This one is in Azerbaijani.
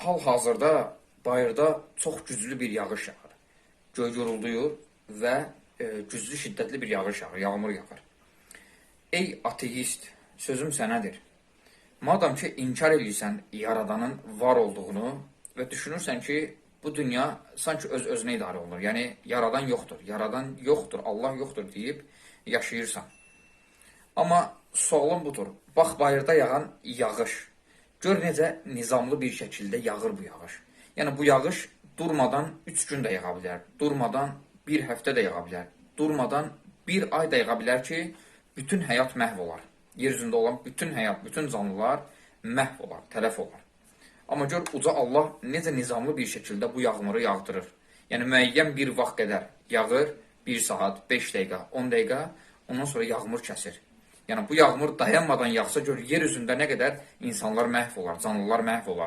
Hal-hazırda bayırda çox güclü bir yağış yağır. Göy gurulduyur və güclü, şiddətli bir yağış yağır, yağmur yağır. Ey ateist, sözüm sənədir. Madam ki, inkar edirsən Yaradanın var olduğunu və düşünürsən ki, bu dünya sanki öz-özünə idarə olunur. Yəni, Yaradan yoxdur, Allah yoxdur deyib yaşayırsan. Amma sualım budur. Bax, bayırda yağan yağış. Gör necə nizamlı bir şəkildə yağır bu yağış. Yəni, bu yağış durmadan 3 gün də yağa bilər, durmadan bir həftə də yağa bilər, durmadan bir ay da yağa bilər ki, bütün həyat məhv olar. Yer üzündə olan bütün həyat, bütün canlılar məhv olar, tələf olar. Amma gör, uca Allah necə nizamlı bir şəkildə bu yağmuru yağdırır. Yəni, müəyyən bir vaxt qədər yağır, 1 saat, 5 dəqiqə, 10 dəqiqə, ondan sonra yağmur kəsir. Yəni, bu yağmur dayanmadan yağsa gör, yer üzündə nə qədər insanlar məhv olar, canlılar məhv olar.